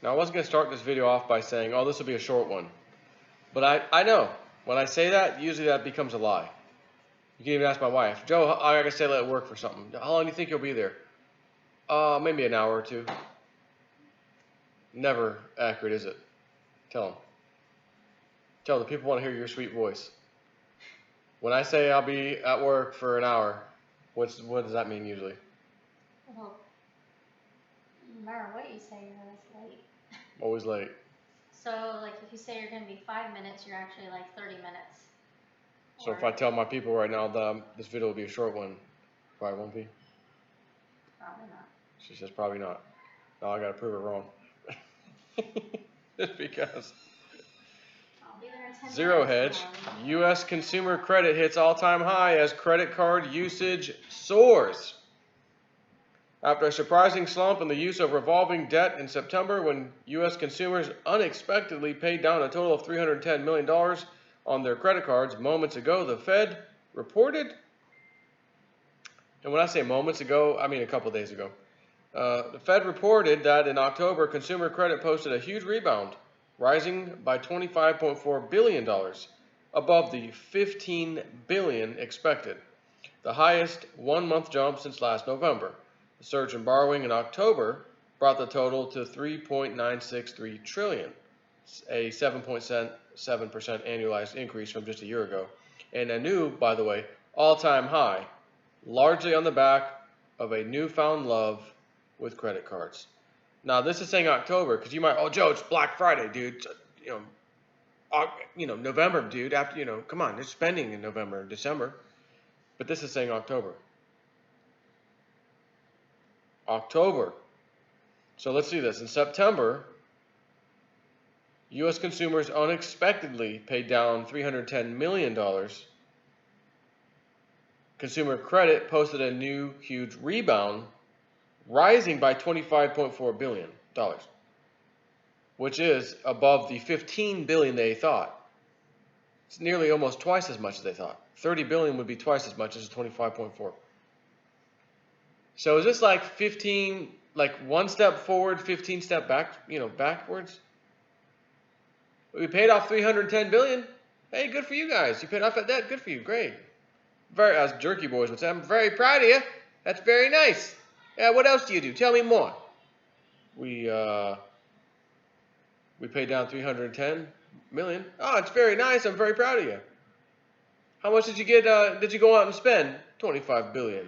Now, I wasn't going to start this video off by saying, oh, this will be a short one. But I know, when I say that, usually that becomes a lie. You can even ask my wife, Joe, I gotta stay late at work for something. How long do you think you'll be there? Maybe an hour or two. Never accurate, is it? Tell them. Tell them, the people want to hear your sweet voice. When I say I'll be at work for an hour, what does that mean usually? Well, no matter what you say, you're always late. Always late. So, like, if you say you're going to be 5 minutes, you're actually like 30 minutes. So if I tell my people right now that this video will be a short one, probably won't be? Probably not. She says probably not. Now I gotta prove her wrong. Just because. I'll be there in 10 Zero minutes. hedge. U.S. consumer credit hits all-time high as credit card usage soars. After a surprising slump in the use of revolving debt in September, when U.S. consumers unexpectedly paid down a total of $310 million on their credit cards moments ago, the Fed reported, and when I say moments ago, I mean a couple days ago, the Fed reported that in October, consumer credit posted a huge rebound, rising by $25.4 billion, above the $15 billion expected, the highest one-month jump since last November. The surge in borrowing in October brought the total to $3.963 trillion, a 7.7% annualized increase from just a year ago, and a new, by the way, all-time high, largely on the back of a newfound love with credit cards. Now, this is saying October because you might, oh, Joe, it's Black Friday, dude. November, dude. After, come on, there's spending in November and December. But this is saying October. October. So let's see this. In September, U.S. consumers unexpectedly paid down $310 million. Consumer credit posted a new huge rebound, rising by $25.4 billion, which is above the $15 billion they thought. It's nearly almost twice as much as they thought. $30 billion would be twice as much as 25.4. So is this like 15, like one step forward, 15 step back, backwards? We paid off $310 billion. Hey, good for you guys. You paid off that debt. Good for you. Great. As Jerky Boys would say, I'm very proud of you. That's very nice. Yeah, what else do you do? Tell me more. We paid down $310 million. Oh, it's very nice. I'm very proud of you. How much did you get? Did you go out and spend? $25 billion.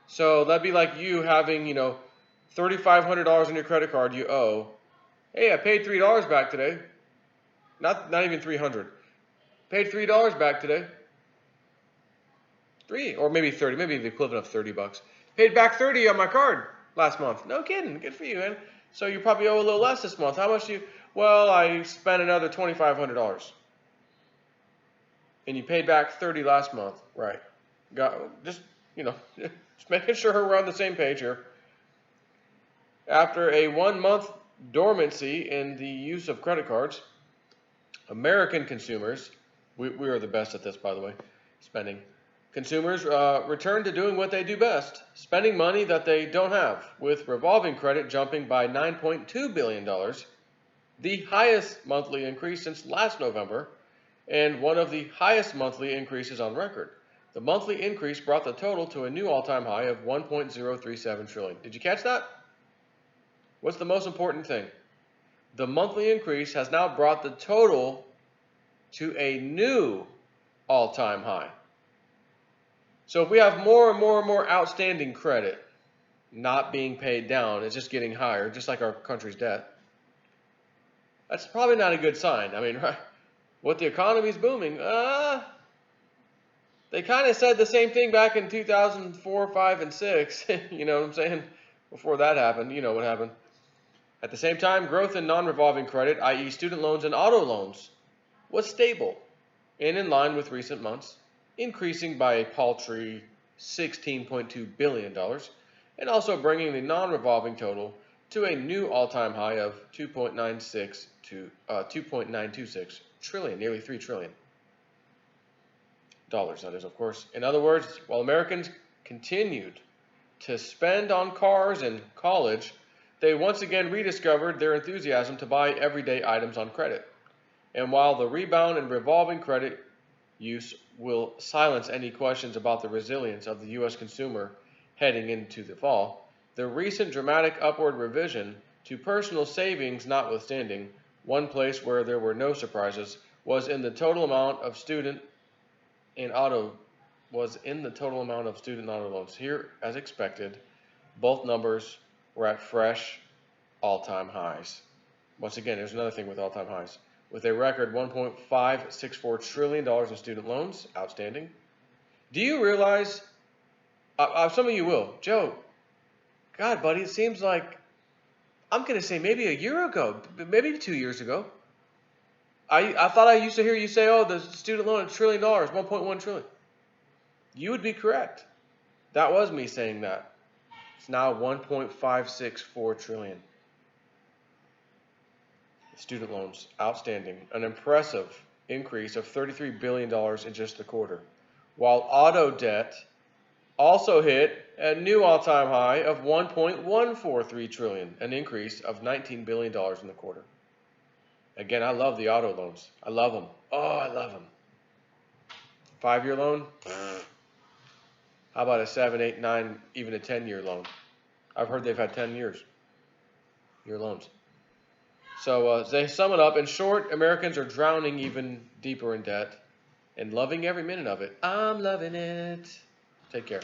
So that'd be like you having, $3,500 on your credit card you owe. Hey, I paid $3 back today. Not even $300. Paid $3 back today. Or maybe 30, maybe the equivalent of $30. Paid back 30 on my card last month. No kidding. Good for you, man. So you probably owe a little less this month. How much do you? Well, I spent another $2,500. And you paid back 30 last month, right? Just making sure we're on the same page here. After a 1-month dormancy in the use of credit cards, American consumers, we are the best at this, by the way, spending. Consumers return to doing what they do best, spending money that they don't have, with revolving credit jumping by $9.2 billion, the highest monthly increase since last November, and one of the highest monthly increases on record. The monthly increase brought the total to a new all-time high of $1.037 trillion. Did you catch that? What's the most important thing? The monthly increase has now brought the total to a new all-time high. So if we have more and more and more outstanding credit not being paid down, it's just getting higher, just like our country's debt, that's probably not a good sign. I mean, what the economy's booming, they kind of said the same thing back in 2004, 5, and 6. You know what I'm saying? Before that happened, you know what happened. At the same time, growth in non-revolving credit, i.e. student loans and auto loans, was stable and in line with recent months, increasing by a paltry $16.2 billion, and also bringing the non-revolving total to a new all-time high of $2.926 trillion, nearly $3 trillion. That is, of course. In other words, while Americans continued to spend on cars and college, they once again rediscovered their enthusiasm to buy everyday items on credit. And while the rebound in revolving credit use will silence any questions about the resilience of the U.S. consumer heading into the fall, the recent dramatic upward revision to personal savings notwithstanding, one place where there were no surprises was in the total amount of student and auto loans. Here, as expected, both numbers were at fresh all-time highs. Once again, there's another thing with all-time highs. With a record $1.564 trillion in student loans outstanding. Do you realize, some of you will, Joe, God, buddy, it seems like, I'm going to say maybe a year ago, maybe 2 years ago, I thought I used to hear you say, oh, the student loan is $1 trillion, 1.1 trillion. You would be correct. That was me saying that. It's now 1.564 trillion. Student loans outstanding, an impressive increase of $33 billion in just the quarter. While auto debt also hit a new all-time high of 1.143 trillion, an increase of $19 billion in the quarter. Again, I love the auto loans. I love them. Oh, I love them. 5-year loan? How about a 7, 8, 9, even a 10-year loan? I've heard they've had 10 year loans. So they sum it up. In short, Americans are drowning even deeper in debt and loving every minute of it. I'm loving it. Take care.